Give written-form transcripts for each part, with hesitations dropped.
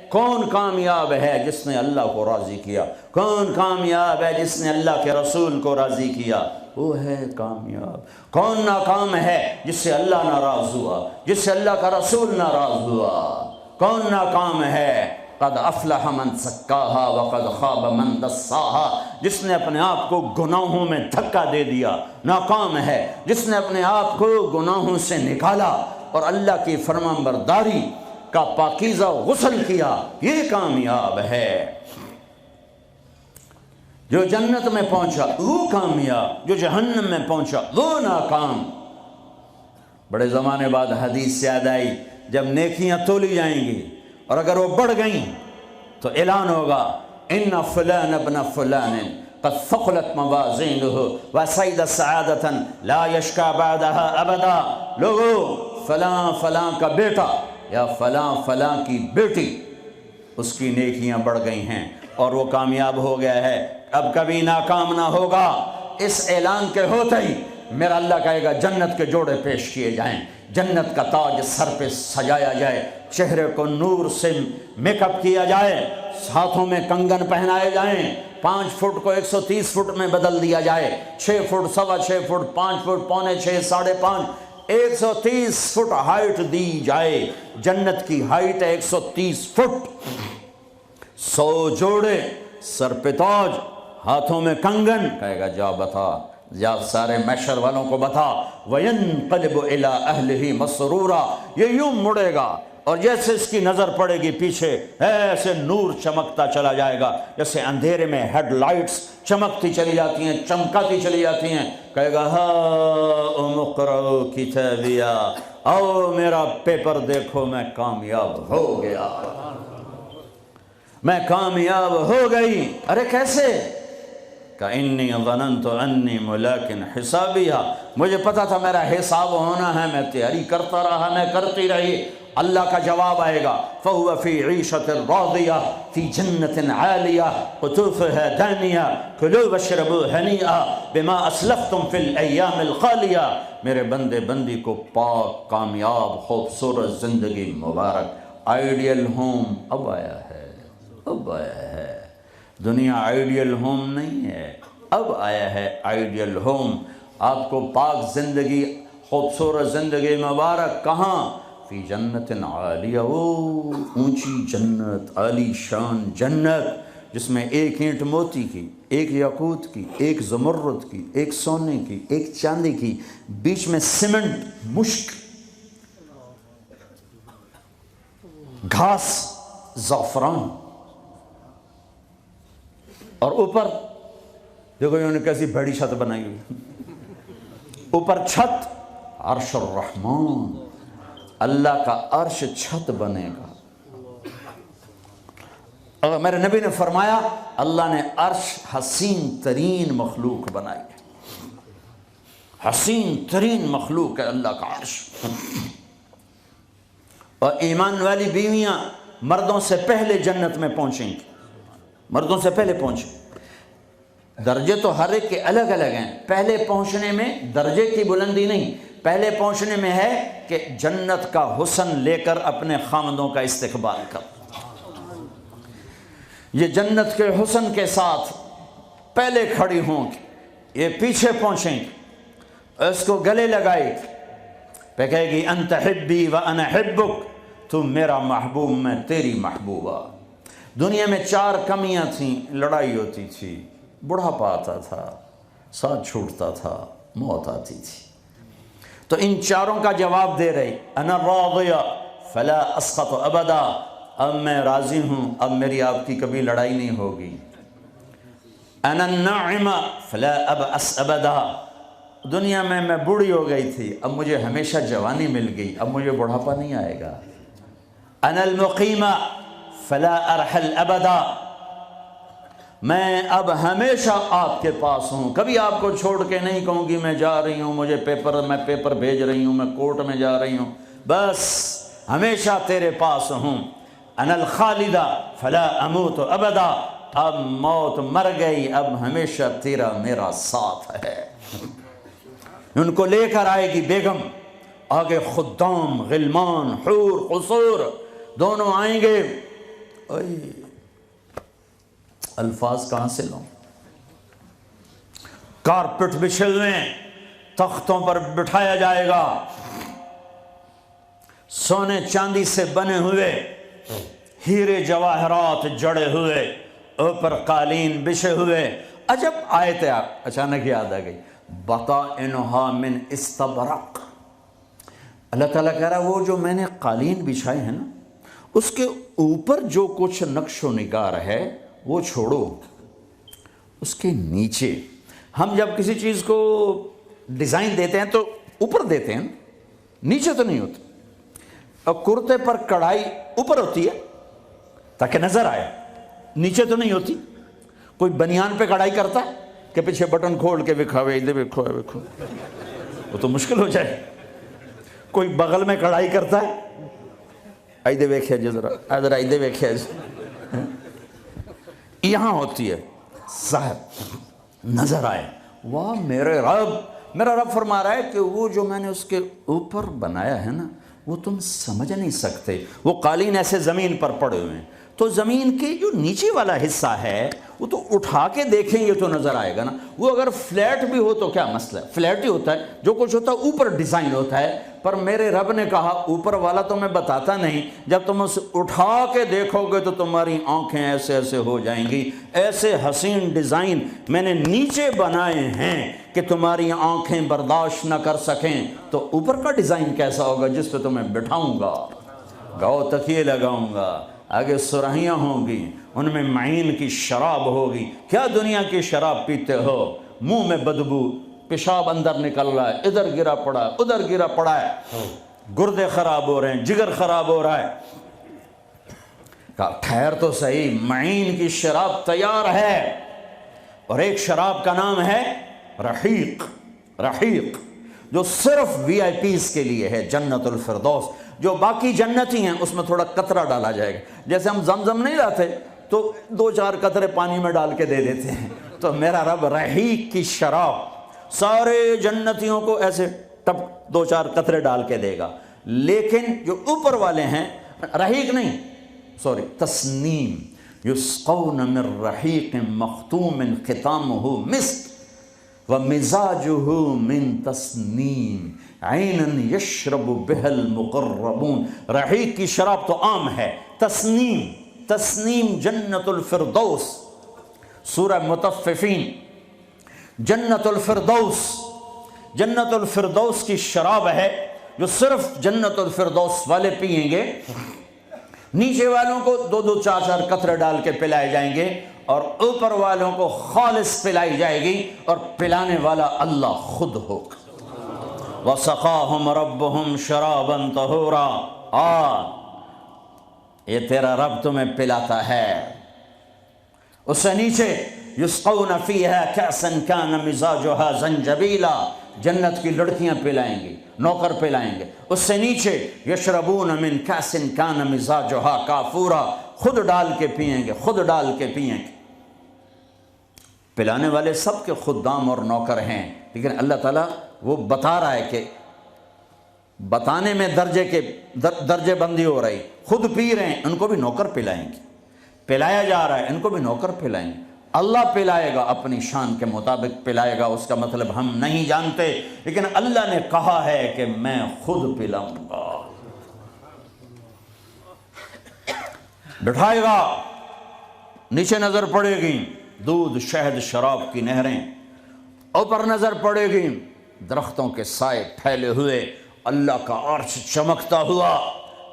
کون کامیاب ہے جس نے اللہ کو راضی کیا؟ کون کامیاب ہے جس نے اللہ کے رسول کو راضی کیا؟ وہ ہے کامیاب۔ کون ناکام ہے جس سے اللہ ناراض ہوا، جس سے اللہ کا رسول ناراض ہوا؟ کون ناکام ہے؟ قد افلح من زکاہا وقد خواب من دساہا، جس نے اپنے آپ کو گناہوں میں دھکا دے دیا ناکام ہے، جس نے اپنے آپ کو گناہوں سے نکالا اور اللہ کی فرمانبرداری کا پاکیزہ غسل کیا، یہ کامیاب ہے۔ جو جنت میں پہنچا وہ کامیاب، جو جہنم میں پہنچا وہ ناکام۔ بڑے زمانے بعد حدیث یاد آئی، جب نیکیاں تولی جائیں گی اور اگر وہ بڑھ گئیں تو اعلان ہوگا ان فلان ابن فلان قد ثقلت موازینہ وسعد سعادۃ لا یشقی بعدها ابدا۔ لوگو، فلاں فلاں کا بیٹا یا فلاں فلاں کی بیٹی، اس کی نیکیاں بڑھ گئی ہیں اور وہ کامیاب ہو گیا ہے، اب کبھی ناکام نہ ہوگا۔ اس اعلان کے ہوتے ہی میرا اللہ کہے گا جنت کے جوڑے پیش کیے جائیں، جنت کا تاج سر پہ سجایا جائے، چہرے کو نور سے میک اپ کیا جائے، ہاتھوں میں کنگن پہنائے جائیں، 5 فٹ کو 130 فٹ میں بدل دیا جائے، 6 feet, 6.25 feet, 5 feet, 5.25، 5.5، 130 feet height دی جائے۔ جنت کی ہائٹ ہے 130 فٹ۔ 100 جوڑے، سر پہ تاج، ہاتھوں میں کنگن، کہے گا جا بتا، یا سارے محشر والوں کو بتا۔ وَيَنْقَلِبُ إِلَىٰ أَهْلِهِ مَسْرُورًا، یہ یوں مڑے گا اور جیسے اس کی نظر پڑے گی پیچھے ایسے نور چمکتا چلا جائے گا، جیسے اندھیرے میں ہیڈ لائٹس چمکتی چلی جاتی ہیں، چمکاتی چلی جاتی ہیں۔ کہے گا ہاؤم اقرؤوا کتابیہ، آؤ میرا پیپر دیکھو، میں کامیاب ہو گیا، میں کامیاب ہو گئی۔ ارے کیسے؟ کہ انی ظننت انی ملاق حسابیہ، مجھے پتا تھا میرا حساب ہونا ہے، میں تیاری کرتا رہا، میں کرتی رہی۔ اللہ کا جواب آئے گا فَهُوَ فِي عِيشَةٍ رَاضِيَةٍ فِي جَنَّةٍ عَالِيَةٍ قُطُوفُهَا دَانِيَةٌ كُلُوا وَاشْرَبُوا هَنِيئًا بِمَا أَسْلَفْتُمْ فِي الْأَيَّامِ الْخَالِيَةِ۔ میرے بندے بندی کو پاک، کامیاب، خوبصورت زندگی مبارک۔ آئیڈیل ہوم اب آیا ہے، اب آیا ہے۔ دنیا آئیڈیل ہوم نہیں ہے، اب آیا ہے آئیڈیل ہوم۔ آپ کو پاک زندگی، خوبصورت زندگی مبارک کہاں؟ فی جنت عالیہ، اونچی جنت، عالی شان جنت، جس میں ایک اینٹ موتی کی، ایک یاقوت کی، ایک زمرد کی، ایک سونے کی، ایک چاندی کی، بیچ میں سیمنٹ، مشک، گھاس، زعفران، اور اوپر دیکھو انہوں نے کیسی بڑی چھت بنائی ہوئی، اوپر چھت عرش الرحمن، اللہ کا عرش چھت بنے گا۔ اور میرے نبی نے فرمایا اللہ نے عرش حسین ترین مخلوق بنائی ہے، حسین ترین مخلوق ہے اللہ کا عرش۔ اور ایمان والی بیویاں مردوں سے پہلے جنت میں پہنچیں گی، مردوں سے پہلے پہنچیں۔ درجے تو ہر ایک کے الگ الگ ہیں، پہلے پہنچنے میں درجے کی بلندی نہیں، پہلے پہنچنے میں ہے کہ جنت کا حسن لے کر اپنے خامدوں کا استقبال کر۔ یہ جنت کے حسن کے ساتھ پہلے کھڑی ہوں گی، یہ پیچھے پہنچیں گی، اس کو گلے لگائے پہ کہے گی انت حبی و انا حبک، تو میرا محبوب میں تیری محبوبہ۔ دنیا میں 4 کمیاں تھیں، لڑائی ہوتی تھی، بڑھاپا آتا تھا، ساتھ چھوٹتا تھا، موت آتی تھی، تو ان 4 کا جواب دے رہی انا راضیہ فلا اسقط ابدا، اب میں راضی ہوں، اب میری آپ کی کبھی لڑائی نہیں ہوگی۔ انا الناعمہ فلا ابأس ابدا، دنیا میں بوڑھی ہو گئی تھی، اب مجھے ہمیشہ جوانی مل گئی، اب مجھے بڑھاپا نہیں آئے گا۔ انا المقیمہ فلا ارحل ابدا، میں اب ہمیشہ آپ کے پاس ہوں، کبھی آپ کو چھوڑ کے نہیں کہوں گی میں جا رہی ہوں، میں پیپر بھیج رہی ہوں، میں کورٹ میں جا رہی ہوں، بس ہمیشہ تیرے پاس ہوں۔ انا الخالدہ فلا اموت ابدا، اب موت مر گئی، اب ہمیشہ تیرا میرا ساتھ ہے۔ ان کو لے کر آئے گی بیگم، آگے خدام، غلمان، حور، قصور، دونوں آئیں گے، اوئے الفاظ کہاں سے لوں؟ کارپٹ بچھے ہوئے ہیں، تختوں پر بٹھایا جائے گا، سونے چاندی سے بنے ہوئے، ہیرے جواہرات جڑے ہوئے، اوپر قالین بچھے ہوئے۔ عجب آیت اچانک یاد آ گئی، بطائنها من استبرق۔ اللہ تعالیٰ کہہ رہا ہے وہ جو میں نے قالین بچھائے ہیں نا، اس کے اوپر جو کچھ نقش و نگار ہے وہ چھوڑو، اس کے نیچے ہم جب کسی چیز کو ڈیزائن دیتے ہیں تو اوپر دیتے ہیں، نیچے تو نہیں ہوتا۔ اور کرتے پر کڑھائی اوپر ہوتی ہے تاکہ نظر آئے، نیچے تو نہیں ہوتی۔ کوئی بنیان پہ کڑھائی کرتا ہے کہ پیچھے بٹن کھول کے دکھاوے ادھر دیکھو دیکھو، وہ تو مشکل ہو جائے۔ کوئی بغل میں کڑھائی کرتا ہے، ایدے ویکھیا جی ذرا ادھر ایدے ویکھیا جی، یہاں ہوتی ہے صاحب نظر آئے۔ واہ میرے رب، میرا رب فرما رہا ہے کہ وہ جو میں نے اس کے اوپر بنایا ہے نا وہ تم سمجھ نہیں سکتے۔ وہ قالین ایسے زمین پر پڑے ہوئے ہیں، تو زمین کے جو نیچے والا حصہ ہے وہ تو اٹھا کے دیکھیں گے تو نظر آئے گا نا۔ وہ اگر فلیٹ بھی ہو تو کیا مسئلہ ہے، فلیٹ ہی ہوتا ہے، جو کچھ ہوتا ہے اوپر ڈیزائن ہوتا ہے۔ پر میرے رب نے کہا اوپر والا تو میں بتاتا نہیں، جب تم اسے اٹھا کے دیکھو گے تو تمہاری آنکھیں ایسے ایسے ہو جائیں گی۔ ایسے حسین ڈیزائن میں نے نیچے بنائے ہیں کہ تمہاری آنکھیں برداشت نہ کر سکیں، تو اوپر کا ڈیزائن کیسا ہوگا جس پہ تمہیں بٹھاؤں گا، گاؤ تکیے لگاؤں گا، آگے سرہیاں ہوں گی، ان میں معین کی شراب ہوگی۔ کیا دنیا کی شراب پیتے ہو، منہ میں بدبو، پیشاب اندر نکل رہا ہے، ادھر گرا پڑا ہے ادھر گرا پڑا ہے، گردے خراب ہو رہے ہیں، جگر خراب ہو رہا ہے۔ کہا ٹھہر تو صحیح، معین کی شراب تیار ہے، اور ایک شراب کا نام ہے رحیق۔ رحیق جو صرف وی آئی پیز کے لیے ہے، جنت الفردوس۔ جو باقی جنتی ہیں اس میں تھوڑا قطرہ ڈالا جائے گا، جیسے ہم زمزم نہیں لاتے تو 2-4 قطرے پانی میں ڈال کے دے دیتے ہیں، تو میرا رب رحیق کی شراب سارے جنتیوں کو ایسے ٹپ 2-4 قطرے ڈال کے دے گا۔ لیکن جو اوپر والے ہیں رحیق نہیں، سوری تسنیم، یسقون من رحیق مختوم ختامہ مسک ومزاجہ من تسنیم عینا یشرب بها المقربون۔ رحیق کی شراب تو عام ہے، تسنیم، تسنیم جنت الفردوس، سورہ مطففین، جنت الفردوس، جنت الفردوس کی شراب ہے جو صرف جنت الفردوس والے پئیں گے۔ نیچے والوں کو 2-2 4-4 قطرے ڈال کے پلائے جائیں گے، اور اوپر والوں کو خالص پلائی جائے گی، اور پلانے والا اللہ خود ہوگا۔ وَسَقَاهُمْ رَبُّهُمْ شَرَابًا طَهُورًا۔ یہ تیرا رب تمہیں پلاتا ہے۔ اس سے نیچے یسقون فیہا کأسا کان مزاجہا زنجبیلا، جنت کی لڑکیاں پلائیں گی، نوکر پلائیں گے۔ اس سے نیچے یشربون من کأس کان مزاجہا کافورا، خود ڈال کے پئیں گے، خود ڈال کے پئیں گے۔ پلانے والے سب کے خدام اور نوکر ہیں، لیکن اللہ تعالیٰ وہ بتا رہا ہے کہ بتانے میں درجے بندی ہو رہی، خود پی رہے ہیں ان کو بھی نوکر پلائیں گے، پلایا جا رہا ہے ان کو بھی نوکر پلائیں گے۔ اللہ پلائے گا، اپنی شان کے مطابق پلائے گا، اس کا مطلب ہم نہیں جانتے، لیکن اللہ نے کہا ہے کہ میں خود پلاؤں گا۔ بٹھائے گا، نیچے نظر پڑے گی دودھ شہد شراب کی نہریں، اوپر نظر پڑے گی درختوں کے سائے پھیلے ہوئے، اللہ کا عرش چمکتا ہوا،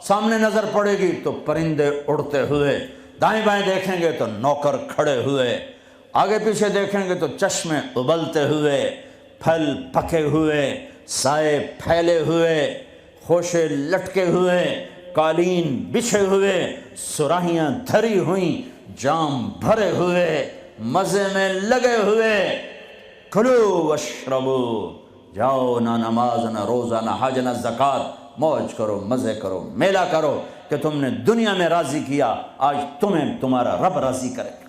سامنے نظر پڑے گی تو پرندے اڑتے ہوئے، دائیں بائیں دیکھیں گے تو نوکر کھڑے ہوئے، آگے پیچھے دیکھیں گے تو چشمے ابلتے ہوئے، پھل پکے ہوئے، سائے پھیلے ہوئے، خوشے لٹکے ہوئے، قالین بچھے ہوئے، سراہیاں دھری ہوئیں، جام بھرے ہوئے، مزے میں لگے ہوئے۔ کھلو واشربو، جاؤ، نہ نماز نہ روزہ نہ حج نہ زکوٰۃ، موج کرو، مزے کرو، میلہ کرو کہ تم نے دنیا میں راضی کیا، آج تمہیں تمہارا رب راضی کرے گا۔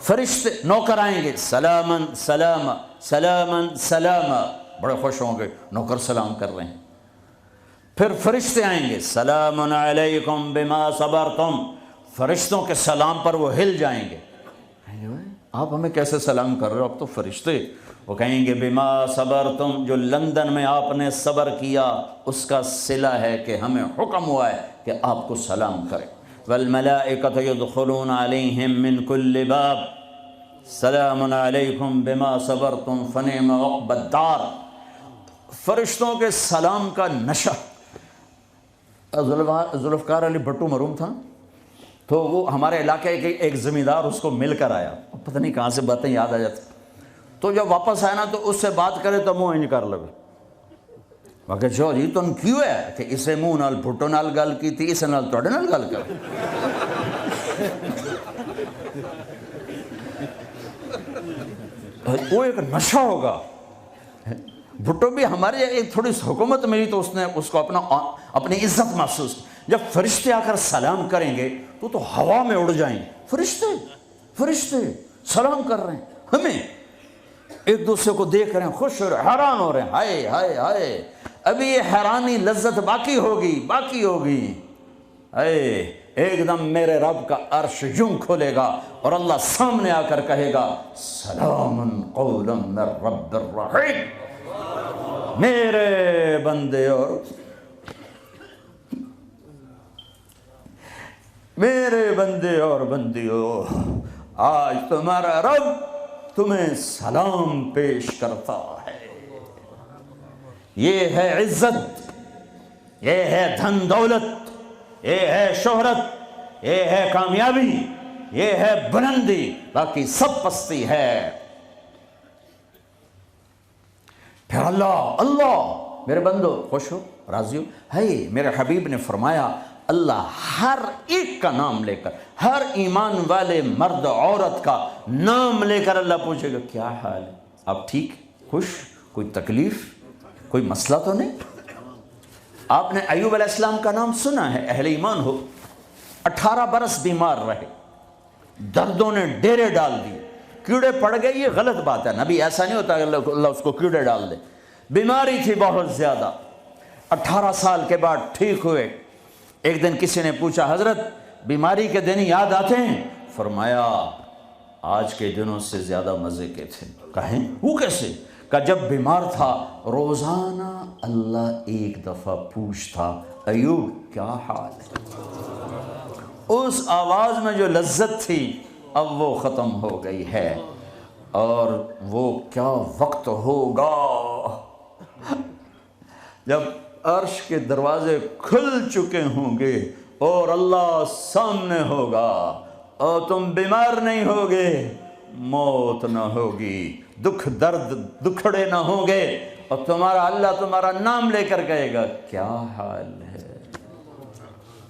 فرشتے نوکر آئیں گے، سلامن سلام سلامن سلام، بڑے خوش ہوں گے، نوکر سلام کر رہے ہیں۔ پھر فرشتے آئیں گے، سلام علیکم بما صبرتم، فرشتوں کے سلام پر وہ ہل جائیں گے، آپ ہمیں کیسے سلام کر رہے ہو، اب تو فرشتے، وہ کہیں گے بما صبرتم، جو لندن میں آپ نے صبر کیا اس کا صلہ ہے کہ ہمیں حکم ہوا ہے کہ آپ کو سلام کریں۔ والملائکۃ یدخلون علیہم من کل باب سلام علیکم بما صبرتم فنعم عقبی الدار۔ فرشتوں کے سلام کا نشہ، ذوالفقار علی بھٹو مرحوم تھا، تو وہ ہمارے علاقے کے ایک زمیندار اس کو مل کر آیا، پتہ نہیں کہاں سے باتیں یاد آ جاتی، تو جب واپس آیا نا تو اس سے بات کرے تو منہ انج کر لگے، میں کہ جی تم کیوں ہے کہ اسے منہ نال بھٹو نال گل کی تھی، اس نال تواڈے نال گل کر۔ وہ ایک نشہ ہوگا، بھٹو بھی ہمارے ایک تھوڑی سی حکومت ملی تو اس نے اس کو اپنی عزت محسوس کی۔ جب فرشتے آ کر سلام کریں گے تو ہوا میں اڑ جائیں گے، فرشتے سلام کر رہے ہیں، ہمیں ایک دوسرے کو دیکھ رہے ہیں، خوش ہو رہے ہیں، حیران ہو رہے ہیں، ہائے ہائے ہائے، ابھی یہ حیرانی لذت باقی ہوگی، ہائے ایک دم میرے رب کا عرش یوں کھولے گا اور اللہ سامنے آ کر کہے گا سلام قولا من رب الرحیم، میرے بندے اور بندیوں، آج تمہارا رب تمہیں سلام پیش کرتا ہے۔ یہ ہے عزت، یہ ہے دھن دولت، یہ ہے شہرت، یہ ہے کامیابی، یہ ہے بلندی، باقی سب پستی ہے۔ پھر اللہ میرے بندو خوش ہو، راضی ہو، ہے میرے حبیب نے فرمایا اللہ ہر ایک کا نام لے کر، ہر ایمان والے مرد عورت کا نام لے کر اللہ پوچھے گا کیا حال ہے، آپ ٹھیک، خوش، کوئی تکلیف، کوئی مسئلہ تو نہیں؟ آپ نے ایوب علیہ السلام کا نام سنا ہے، اہل ایمان ہو، 18 برس بیمار رہے، دردوں نے ڈیرے ڈال دیے، کیڑے پڑ گئے، یہ غلط بات ہے، نبی ایسا نہیں ہوتا کہ اللہ اس کو کیڑے ڈال دے، بیماری تھی بہت زیادہ، 18 سال کے بعد ٹھیک ہوئے۔ ایک دن کسی نے پوچھا حضرت بیماری کے دن یاد آتے ہیں؟ فرمایا آج کے دنوں سے زیادہ مزے کے تھے۔ کہیں وہ کیسے؟ کہ جب بیمار تھا روزانہ اللہ ایک دفعہ پوچھتا ایوب کیا حال ہے، اس آواز میں جو لذت تھی اب وہ ختم ہو گئی ہے، اور وہ کیا وقت ہوگا جب عرش کے دروازے کھل چکے ہوں گے اور اللہ سامنے ہوگا اور تم بیمار نہیں ہوگے، موت نہ ہوگی، دکھ درد دکھڑے نہ ہوں گے، اور تمہارا اللہ تمہارا نام لے کر کہے گا کیا حال ہے،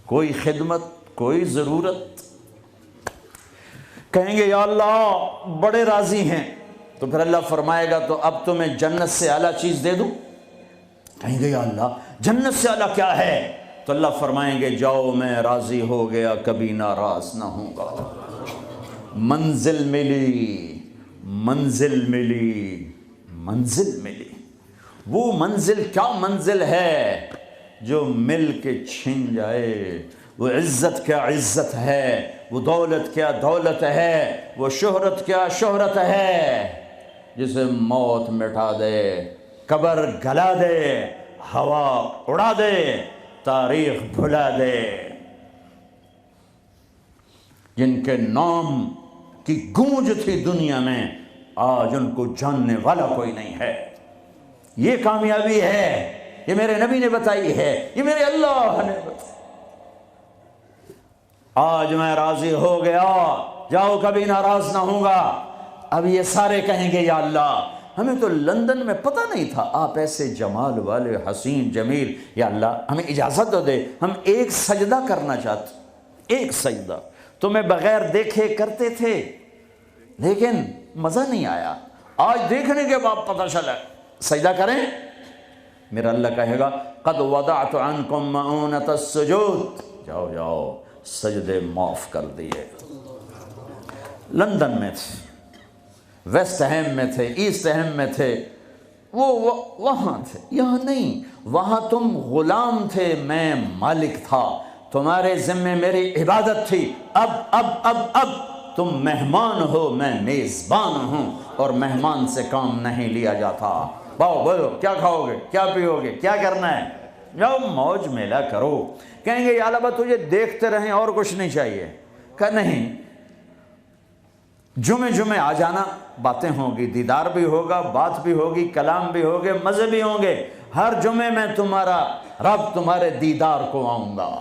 کوئی خدمت، کوئی ضرورت، کہیں گے یا اللہ بڑے راضی ہیں، تو پھر اللہ فرمائے گا تو اب تمہیں جنت سے اعلیٰ چیز دے دوں؟ کہیں گے یا اللہ جنت سے اعلیٰ کیا ہے؟ تو اللہ فرمائیں گے جاؤ میں راضی ہو گیا، کبھی ناراض نہ ہوں گا، منزل ملی، وہ منزل کیا منزل ہے جو مل کے چھن جائے، وہ عزت کیا عزت ہے، وہ دولت کیا دولت ہے، وہ شہرت کیا شہرت ہے، جسے موت مٹا دے، قبر گلا دے، ہوا اڑا دے، تاریخ بھلا دے، جن کے نام کی گونج تھی دنیا میں آج ان کو جاننے والا کوئی نہیں ہے۔ یہ کامیابی ہے، یہ میرے نبی نے بتائی ہے، یہ میرے اللہ نے بتائی۔ آج میں راضی ہو گیا، جاؤ کبھی ناراض نہ ہوں گا۔ اب یہ سارے کہیں گے یا اللہ ہمیں تو لندن میں پتہ نہیں تھا آپ ایسے جمال والے حسین جمیل، یا اللہ ہمیں اجازت تو دے، ہم ایک سجدہ کرنا چاہتے، ایک سجدہ تمہیں بغیر دیکھے کرتے تھے لیکن مزہ نہیں آیا، آج دیکھنے کے بعد پتہ چلا، سجدہ کریں؟ میرا اللہ کہے گا قد وضعت عنکم مؤونۃ السجود، جاؤ جاؤ سجدے معاف کر دیے۔ لندن میں تھے، ویسٹ ہیم میں تھے، ایسٹ ہیم میں تھے، وہ وہاں تھے، یہاں نہیں۔ وہاں تم غلام تھے، میں مالک تھا، تمہارے ذمے میری عبادت تھی۔ اب تم مہمان ہو، میں میزبان ہوں، اور مہمان سے کام نہیں لیا جاتا۔ باؤ بولو کیا کھاؤ گے، کیا پیو گے، کیا کرنا ہے، جاؤ موج میلہ کرو۔ کہیں گے یا اللہ تجھے دیکھتے رہیں اور کچھ نہیں چاہیے، کہ نہیں، جمعے آ جانا، باتیں ہوں گی، دیدار بھی ہوگا، بات بھی ہوگی، کلام بھی ہوگے، مزے بھی ہوں گے۔ ہر جمعے میں تمہارا رب تمہارے دیدار کو آؤں گا۔